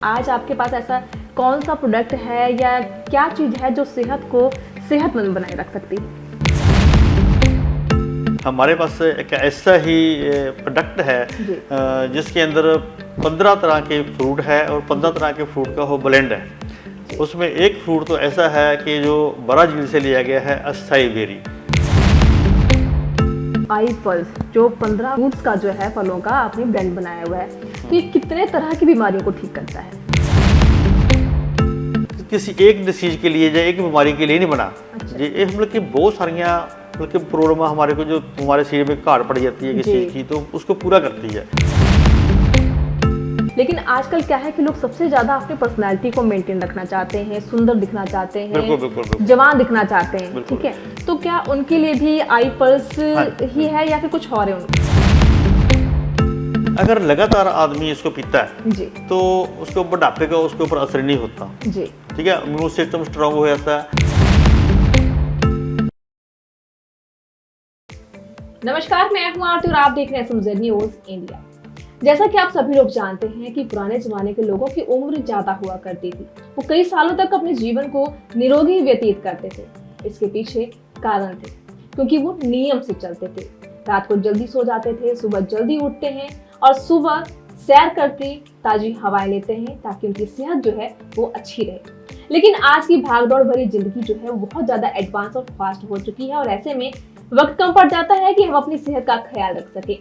आज आपके पास ऐसा कौन सा प्रोडक्ट है या क्या चीज़ है जो सेहत को सेहतमंद बनाए रख सकती है? हमारे पास एक ऐसा ही प्रोडक्ट है जी। जिसके अंदर 15 तरह के फ्रूट है और 15 तरह के फ्रूट का वो ब्लेंड है। उसमें एक फ्रूट तो ऐसा है कि जो ब्राज़ील से लिया गया है, असाई बेरी। आई पल्स जो 15 फ्रूट्स का जो है फलों का आपने ब्लेंड बनाया हुआ है, तो ये कितने तरह की बीमारियों को ठीक करता है? किसी एक डिसीज के लिए या एक बीमारी के लिए नहीं बना। अच्छा। ये मतलब कि बहुत सारियाँ मतलब प्रॉब्लम हमारे को जो हमारे शरीर में घाट पड़ जाती है किसी चीज़ की, तो उसको पूरा करती है। लेकिन आजकल क्या है कि लोग सबसे ज्यादा अपनी पर्सनैलिटी को मेंटेन रखना चाहते हैं, सुंदर दिखना चाहते हैं, बिल्कुल। जवान दिखना चाहते हैं, बिल्कुल। ठीक है? तो क्या उनके लिए भी आई पल्स ही है या फिर कुछ और है उनका? अगर लगातार आदमी इसको पीता है जी तो उसको बुढ़ापे का उसके ऊपर असर नहीं होता। जी। ठीक है, इम्यून सिस्टम स्ट्रांग हो जाता है। नमस्कार, मैं हूं आरती और आप देख रहे हैं SMZ न्यूज़ इंडिया। जैसा कि आप सभी लोग जानते हैं कि पुराने जमाने के लोगों की उम्र ज्यादा हुआ करती थी। वो कई सालों तक अपने जीवन को निरोगी व्यतीत करते थे। इसके पीछे कारण थे, क्योंकि वो नियम से चलते थे। रात को जल्दी सो जाते थे, सुबह जल्दी उठते हैं और सुबह सैर करके ताजी हवाएं लेते हैं ताकि उनकी सेहत जो है वो अच्छी रहे। लेकिन आज की भागदौड़ भरी जिंदगी जो है वो बहुत ज्यादा एडवांस और फास्ट हो चुकी है और ऐसे में वक्त कम पड़ जाता है कि हम अपनी सेहत का ख्याल रख सके।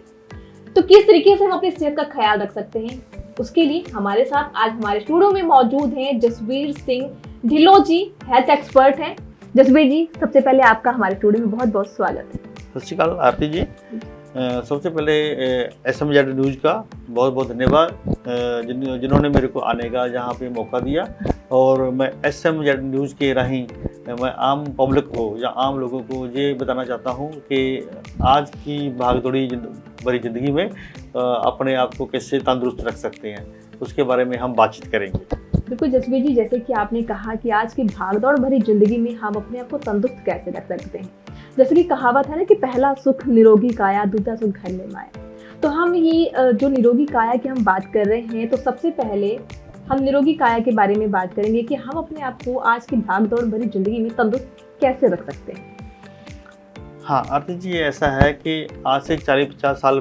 तो किस तरीके से हम अपनी सेहत का ख्याल रख सकते हैं, उसके लिए हमारे साथ आज हमारे स्टूडियो में मौजूद हैं जसवीर सिंह ढिल्लों जी, हेल्थ एक्सपर्ट हैं। जसवीर जी, सबसे पहले आपका हमारे स्टूडियो में बहुत बहुत स्वागत है। सत श्री अकाल आरती जी। सबसे पहले SMZ न्यूज़ का बहुत बहुत धन्यवाद जिन्होंने मेरे को आने का यहाँ पे मौका दिया। और मैं SMZ न्यूज़ के राही मैं आम पब्लिक को या आम लोगों को ये बताना चाहता हूँ कि आज की भागदौड़ी भरी ज़िंदगी में अपने आप को कैसे तंदुरुस्त रख सकते हैं, उसके बारे में हम बातचीत करेंगे। बिल्कुल जसवीर जी, जैसे कि आपने कहा कि आज की भागदौड़ भरी जिंदगी में हम अपने आप को तंदुरुस्त कैसे रख सकते हैं। जैसे कि कहावत है ना कि पहला सुख निरोगी काया, दूसरा सुख घर में माया। तो हम ये जो निरोगी काया की हम बात कर रहे हैं, तो सबसे पहले हम निरोगी काया के बारे में बात करेंगे कि हम अपने आप को आज की भागदौड़ भरी जिंदगी में तंदुरुस्त कैसे रख सकते हैं। हाँ आरती जी, ऐसा है कि आज से 40-50 साल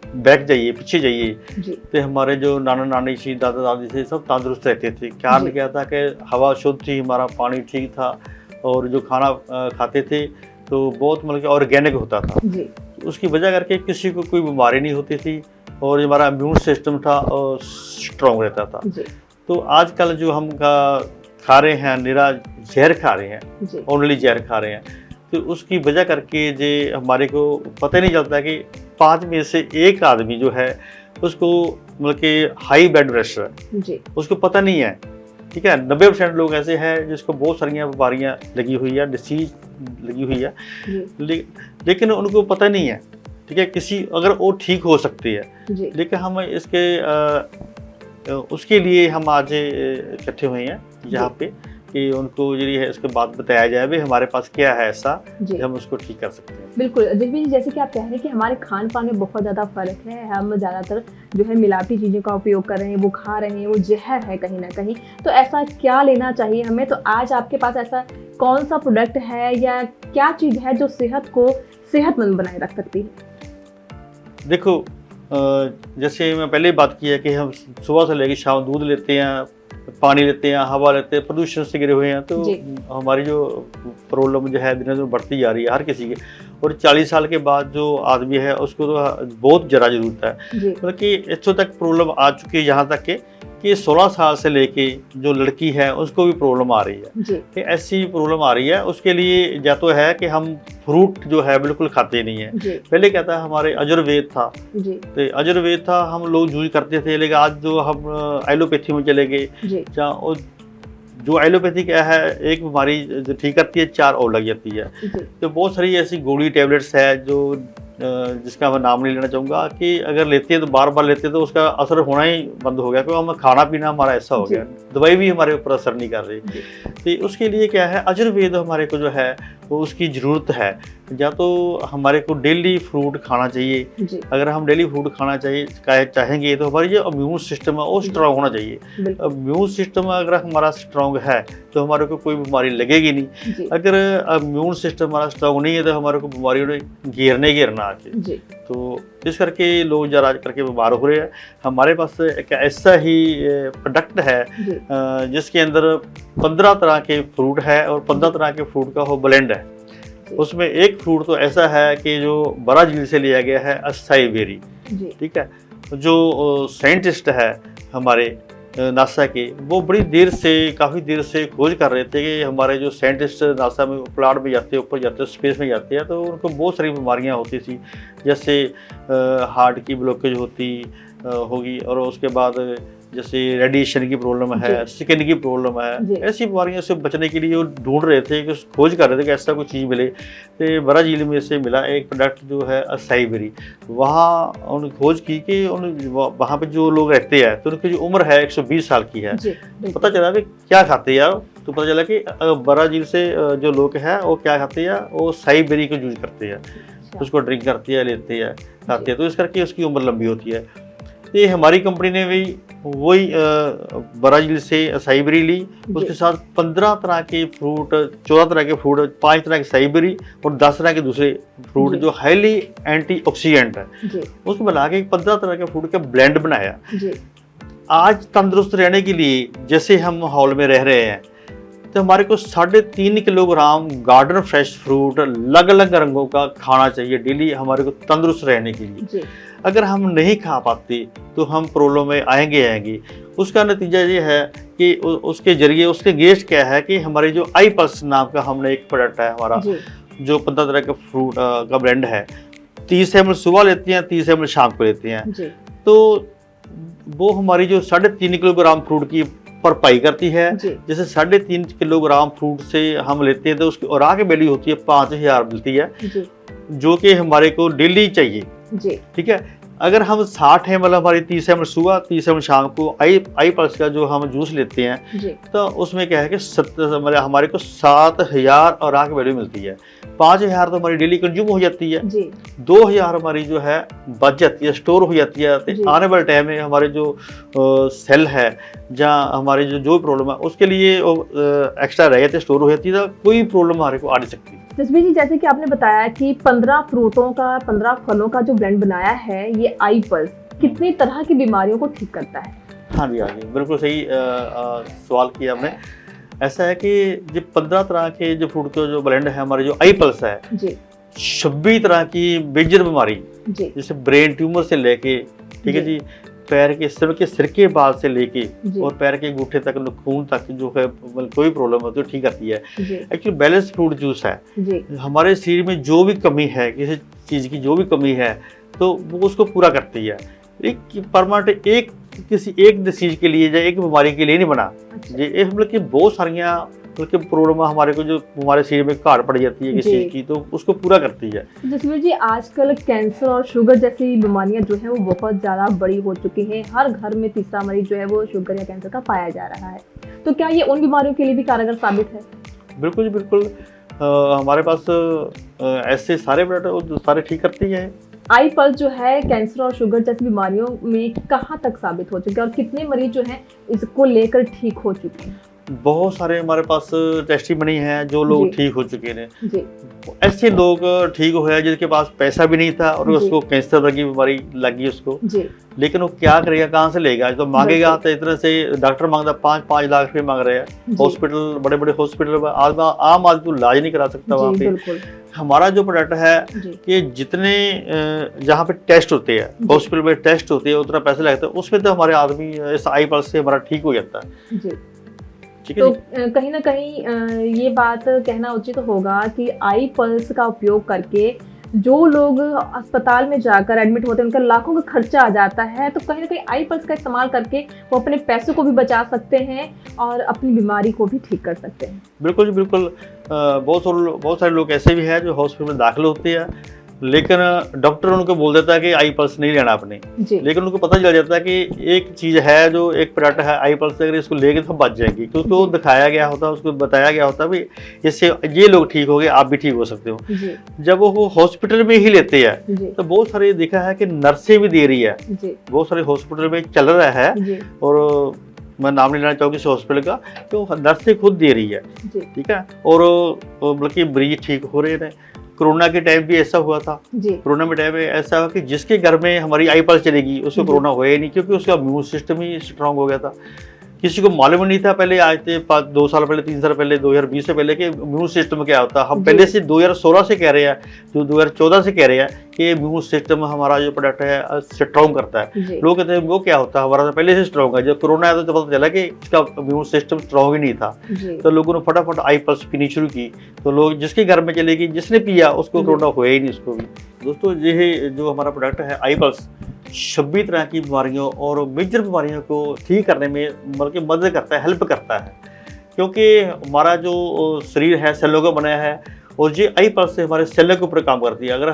बैक जाइए, पीछे जाइए, तो हमारे जो नाना नानी थी, दादा दादी थे, सब तंदुरुस्त रहते थे। कारण क्या था कि हवा शुद्ध थी, हमारा पानी ठीक था और जो खाना खाते थे तो बहुत मतलब कि ऑर्गेनिक होता था जी। उसकी वजह करके किसी को कोई बीमारी नहीं होती थी और हमारा इम्यून सिस्टम था और स्ट्रॉन्ग रहता था जी। तो आजकल जो हम खा रहे हैं, निरा जहर खा रहे हैं, ओनली जहर खा रहे हैं, तो उसकी वजह करके जे हमारे को पता ही नहीं चलता कि 5 में से 1 आदमी जो है उसको मतलब कि हाई ब्लड प्रेशर है, उसको पता नहीं है। ठीक है, 90% लोग ऐसे हैं जिसको बहुत सारी बीमारियां लगी हुई है, डिसीज लगी हुई है, लेकिन उनको पता नहीं है। ठीक है, किसी अगर वो ठीक हो सकती है, लेकिन हम इसके उसके लिए हम आज इकट्ठे हुए हैं यहाँ पे कि उनको जो है इसके बाद बताया जाए भी हमारे पास क्या है ऐसा कि हम उसको ठीक कर सकते हैं। बिल्कुल जसवीर जी, जैसे कि आप कह रहे हैं कि हमारे खान पान में बहुत ज़्यादा फर्क है। हम ज़्यादातर जो है मिलावटी चीज़ों का उपयोग कर रहे हैं, वो खा रहे हैं, वो जहर है कहीं ना कहीं। तो ऐसा क्या लेना चाहिए हमें? तो आज आपके पास ऐसा कौन सा प्रोडक्ट है या क्या चीज़ है जो सेहत को सेहतमंद बनाए रख सकती है? देखो, जैसे मैं पहले ही बात की है कि हम सुबह से लेकर शाम दूध लेते हैं, पानी लेते हैं, हवा लेते हैं, प्रदूषण से घिरे हुए हैं, तो हमारी जो प्रॉब्लम जो है दिन दिन बढ़ती जा रही है हर किसी के। और 40 साल के बाद जो आदमी है उसको तो बहुत ज़रा जरूरत है, मतलब कि इतों तक प्रॉब्लम आ चुकी है यहाँ तक कि 16 साल से लेके जो लड़की है उसको भी प्रॉब्लम आ रही है कि ऐसी प्रॉब्लम आ रही है। उसके लिए या तो है कि हम फ्रूट जो है बिल्कुल खाते नहीं है। पहले क्या था, हमारे आयुर्वेद था, तो आयुर्वेद था, हम लोग यूज करते थे, लेकिन आज जो हम एलोपैथी में चले गए, जो एलोपैथी क्या है, एक बीमारी जो ठीक करती है 4 और लग जाती है। तो बहुत सारी ऐसी गोली टैबलेट्स है जो जिसका मैं नाम नहीं लेना चाहूँगा कि अगर लेते हैं तो बार बार लेते हैं तो उसका असर होना ही बंद हो गया, क्योंकि हम खाना पीना हमारा ऐसा हो गया, दवाई भी हमारे ऊपर असर नहीं कर रही। तो उसके लिए क्या है, आयुर्वेद हमारे को जो है वो उसकी ज़रूरत है। या तो हमारे को डेली फ्रूट खाना चाहिए। जी। अगर हम डेली फ्रूट खाना चाहेंगे तो हमारी जो इम्यून सिस्टम है वो स्ट्रांग होना चाहिए। इम्यून सिस्टम अगर हमारा स्ट्रांग है तो हमारे को कोई बीमारी लगेगी नहीं। जी। अगर इम्यून सिस्टम हमारा स्ट्रांग नहीं है तो हमारे को बीमारियों ने घेरना आके। तो इस करके लोग ज़रा करके बीमार हो रहे हैं। हमारे पास एक ऐसा ही प्रोडक्ट है जिसके अंदर 15 तरह के फ्रूट है और 15 तरह के फ्रूट का वो ब्लेंड है। उसमें एक फ्रूट तो ऐसा है कि जो ब्राज़ील से लिया गया है, असाई बेरी। ठीक है, जो साइंटिस्ट है हमारे नासा के, वो काफ़ी देर से खोज कर रहे थे कि हमारे जो साइंटिस्ट नासा में प्लाट में जाते हैं, ऊपर जाते हैं, स्पेस में जाते हैं, तो उनको बहुत सारी बीमारियां होती थी, जैसे हार्ट की ब्लॉकेज होगी और उसके बाद जैसे रेडिएशन की प्रॉब्लम है, स्किन की प्रॉब्लम है। ऐसी बीमारियों से बचने के लिए वो ढूंढ रहे थे, कि खोज कर रहे थे कि ऐसा कोई चीज़ मिले। तो ब्राज़ील में से मिला एक प्रोडक्ट जो है असाई बेरी। वहाँ उन्होंने खोज की कि वहाँ पे जो लोग रहते हैं तो उनकी जो उम्र है 120 साल की है। पता चला कि क्या खाते हैं यार, तो पता चला कि ब्राज़ील से जो लोग हैं वो क्या खाते हैं, वो असाई बेरी को यूज करते हैं, उसको ड्रिंक करते हैं, लेते हैं, खाते हैं, तो इस करके उसकी उम्र लंबी होती है। तो ये हमारी कंपनी ने वही ब्राज़ील से असाई बेरी ली, उसके साथ 15 तरह के फ्रूट, 14 तरह के फ्रूट, 5 तरह के असाई बेरी और 10 तरह के दूसरे फ्रूट जो हाईली एंटीऑक्सीडेंट है, उसको मिला के 15 तरह के फ्रूट का ब्लेंड बनाया। आज तंदुरुस्त रहने के लिए, जैसे हम माहौल में रह रहे हैं, तो हमारे को 3.5 किलोग्राम गार्डन फ्रेश फ्रूट अलग अलग रंगों का खाना चाहिए डेली, हमारे को तंदुरुस्त रहने के लिए। अगर हम नहीं खा पाते तो हम प्रॉब्लम में आएंगे। उसका नतीजा ये है कि उसके जरिए उसके गेस्ट क्या है कि हमारी जो आई पल्स नाम का हमने एक प्रोडक्ट है हमारा, जो 15 तरह का फ्रूट का ब्लेंड है, 30 ml सुबह लेते हैं, 30 ml शाम को लेते हैं। तो वो हमारी जो 3.5 किलोग्राम फ्रूट की भरपाई करती है। जैसे 3.5 किलोग्राम फ्रूट से हम लेते हैं तो उसकी और आगे वैल्यू होती है 5000 मिलती है, जो कि हमारे को डेली चाहिए। ठीक है, अगर हम 60 ml हमारी 30 ml सुबह, 30 ml शाम को आई पल्स का जो हम जूस लेते हैं, तो उसमें क्या है कि हमारे को 7000 और आगे वैल्यू मिलती है। 5000 तो हमारी डेली कंज्यूम हो जाती है, 2000 हमारी जो है बच जाती है, स्टोर हो जाती है। तो आने वाले टाइम में हमारे जो सेल है, जहाँ हमारी जो प्रॉब्लम है, उसके लिए एक्स्ट्रा रह जाती है, स्टोर हो जाती है, तो कोई प्रॉब्लम हमारे को आ नहीं सकती। जसबीर जी, जैसे कि आपने बताया कि 15 फ्रूटों का, 15 फलों का जो ब्लेंड बनाया है, ये आई पल्स कितनी तरह की बीमारियों को ठीक करता है? हाँ जी, बिल्कुल सही सवाल किया आपने। ऐसा है कि जो 15 तरह के जो फ्रूट के जो ब्लेंड है, हमारे जो आई पल्स है, 26 तरह की मेजर बीमारी, जैसे ब्रेन ट्यूमर से लेके, ठीक है जी, पैर के सिर के बाल से लेके और पैर के अंगूठे तक, खून तक जो है कोई प्रॉब्लम होती है ठीक करती है। एक्चुअली बैलेंस फ्रूट जूस है, हमारे शरीर में जो भी कमी है, किसी चीज़ की जो भी कमी है, तो वो उसको पूरा करती है। एक परमानेंट किसी एक डिसीज के लिए या एक बीमारी के लिए नहीं बना। ये मतलब कि बहुत सारियाँ प्रॉब्लम हमारे को जो हमारे शरीर में घाट पड़ जाती है किसी चीज़ की, तो उसको पूरा करती है। जसबीर जी, आजकल कैंसर और शुगर जैसी बीमारियां जो है वो बहुत ज़्यादा बड़ी हो चुकी हैं। हर घर में तीसरा मरीज जो है वो शुगर या कैंसर का पाया जा रहा है। तो क्या ये उन बीमारियों के लिए भी कारगर साबित है? बिल्कुल जी, बिल्कुल। हमारे पास ऐसे सारे प्रोडक्ट सारे ठीक करती है। आई पल्स जो है कैंसर और शुगर जैसी बीमारियों में कहाँ तक साबित हो चुके हैं और कितने मरीज जो हैं इसको लेकर ठीक हो चुके हैं? बहुत सारे हमारे पास टेस्टिमनी हैं जो लोग ठीक हो चुके हैं। ऐसे लोग ठीक हुए जिनके पास पैसा भी नहीं था और उसको कैंसर की बीमारी लगी उसको, लेकिन वो क्या करेगा, कहाँ से लेगा? तो मांगेगा तो इतने से डॉक्टर मांगता 5-5 लाख रुपए मांग रहे हैं। हॉस्पिटल, बड़े बड़े हॉस्पिटल में आम आदमी तो इलाज नहीं करा सकता वहाँ पे। हमारा जो प्रोडक्ट है कि जितने जहाँ पे टेस्ट होते हैं, हॉस्पिटल में टेस्ट होते हैं, उतना पैसे लगता है, उसमें तो हमारे आदमी इस आई पल्स से हमारा ठीक हो जाता है। तो कहीं ना कहीं ये बात कहना उचित होगा कि आई पल्स का उपयोग करके जो लोग अस्पताल में जाकर एडमिट होते हैं उनका लाखों का खर्चा आ जाता है, तो कहीं ना कहीं आई पल्स का इस्तेमाल करके वो अपने पैसों को भी बचा सकते हैं और अपनी बीमारी को भी ठीक कर सकते हैं। बिल्कुल जी, बिल्कुल। बहुत सारे लोग ऐसे भी हैं जो हॉस्पिटल में दाखिल होते हैं, लेकिन डॉक्टर उनको बोल देता है कि आई पल्स नहीं लेना आपने, लेकिन उनको पता चल जाता है कि एक चीज़ है जो एक प्रोडक्ट है आई पल्स, अगर इसको लेके तो बच जाएगी, क्योंकि उसको दिखाया गया होता, उसको बताया गया होता भी इससे ये लोग ठीक हो गए, आप भी ठीक हो सकते हो। जब वो हॉस्पिटल में ही लेते हैं तो बहुत सारे देखा है कि नर्सें भी दे रही है, बहुत सारे हॉस्पिटल में चल रहा है, और मैं नाम नहीं लेना चाहूँगी इस हॉस्पिटल का, तो नर्सें खुद दे रही है, ठीक है, और बल्कि मरीज ठीक हो रहे हैं। कोरोना के टाइम भी ऐसा हुआ था, कोरोना में टाइम में ऐसा हुआ कि जिसके घर में हमारी आई पल्स चलेगी उसको कोरोना होया ही नहीं, क्योंकि उसका इम्यून सिस्टम ही स्ट्रांग हो गया था। किसी को मालूम नहीं था पहले, आज से 2 साल पहले, 3 साल पहले, 2020 से पहले कि इम्यून सिस्टम क्या होता है। हम पहले से 2016 से कह रहे हैं, जो 2014 से कह रहे हैं कि इम्यून सिस्टम हमारा जो प्रोडक्ट है स्ट्रॉन्ग करता है। लोग कहते हैं वो क्या होता है, हमारा तो पहले से स्ट्रॉन्ग है। जब कोरोना आया तो पता चला कि इसका इम्यून सिस्टम स्ट्रॉन्ग ही नहीं था, तो लोगों ने फटाफट आई पल्स पीनी शुरू की, तो लोग जिसके घर में चलेगी, जिसने पिया उसको कोरोना हुआ ही नहीं उसको भी। दोस्तों ये जो हमारा प्रोडक्ट है आई पल्स 26 तरह की बीमारियों और मेजर बीमारियों को ठीक करने में बल्कि मदद करता है, हेल्प करता है, क्योंकि हमारा जो शरीर है सेलों का बनाया है, और ये आई पल्स से हमारे सेल के ऊपर काम करती है। अगर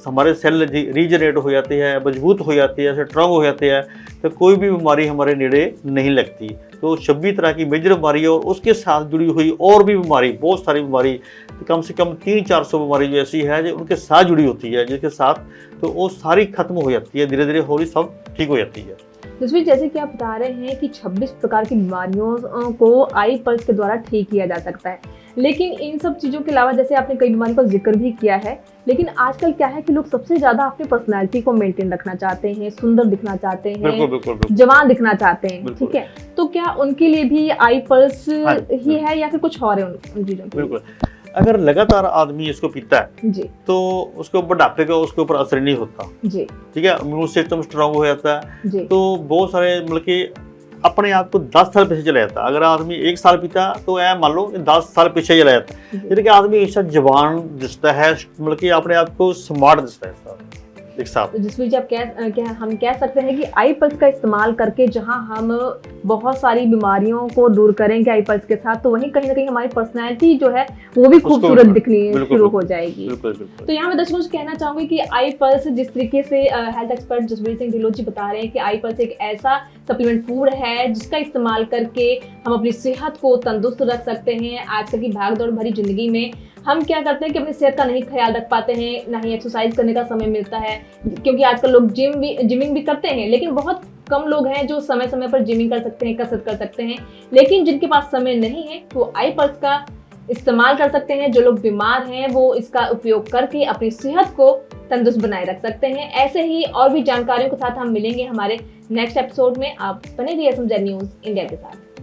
हमारे सेल रीजनरेट हो जाते हैं, मजबूत हो जाते हैं, स्ट्रांग हो जाते हैं, तो कोई भी बीमारी हमारे नेड़े नहीं लगती। तो 26 तरह की मेजर बीमारी और उसके साथ जुड़ी हुई और भी बीमारी, बहुत सारी बीमारी, तो कम से कम 300-400 बीमारी जो ऐसी है जो उनके साथ जुड़ी होती है, जिसके साथ तो वो सारी खत्म हो जाती है, धीरे धीरे होली सब ठीक हो जाती है। जिसमें जैसे कि आप बता रहे हैं कि 26 प्रकार की बीमारियों को आई पल्स के द्वारा ठीक किया जा सकता है, लेकिन इन सब चीज़ों के अलावा जैसे आपने कई बीमारियों का जिक्र भी किया है, लेकिन आजकल क्या है कि लोग सबसे ज़्यादा अपनी पर्सनैलिटी को मेंटेन रखना चाहते हैं, सुंदर दिखना चाहते हैं, बिल्कुल। जवान दिखना चाहते हैं, ठीक है, तो क्या उनके लिए भी आई पल्स ही है या फिर कुछ और है उन चीज़ों के? बिल्कुल, अगर लगातार आदमी इसको पीता है जी, तो उसके बुढ़ापे का उसके ऊपर असर नहीं होता जी, ठीक है, इम्यून सिस्टम स्ट्रांग हो जाता है, तो बहुत सारे मतलब कि अपने आप को 10 साल पीछे चला जाता है। अगर आदमी 1 साल पीता तो मान लो 10 साल पीछे चला जाता है, यानी कि आदमी हमेशा जवान दिखता है, मतलब कि अपने आप को स्मार्ट दिखता है एक साथ। तो जिसमें हम कह सकते हैं कि आई पल्स का इस्तेमाल करके जहां हम बहुत सारी बीमारियों को दूर करेंगे आई पल्स के साथ, तो वहीं कहीं ना कहीं हमारी पर्सनैलिटी जो है वो भी खूबसूरत दिखनी शुरू हो जाएगी। तो यहाँ मैं दर्शकों से कहना चाहूंगी कि आई पल्स जिस तरीके से हेल्थ एक्सपर्ट जसबीर सिंह ढिल्लों जी बता रहे हैं कि आई पल्स एक ऐसा सप्लीमेंट फूड है जिसका इस्तेमाल करके हम अपनी सेहत को तंदुरुस्त रख सकते हैं। आजकल की भागदौड़ भरी जिंदगी में हम क्या करते हैं कि अपनी सेहत का नहीं ख्याल रख पाते हैं, ना ही एक्सरसाइज करने का समय मिलता है, क्योंकि आजकल लोग जिमिंग भी करते हैं, लेकिन बहुत कम लोग हैं जो समय समय पर जिमिंग कर सकते हैं, कसरत कर सकते हैं। लेकिन जिनके पास समय नहीं है वो आई पल्स का इस्तेमाल कर सकते हैं। जो लोग बीमार हैं वो इसका उपयोग करके अपनी सेहत को तंदुरुस्त बनाए रख सकते हैं। ऐसे ही और भी जानकारियों के साथ हम मिलेंगे हमारे नेक्स्ट एपिसोड में। आप बने रहिए SMZ न्यूज़ इंडिया के साथ।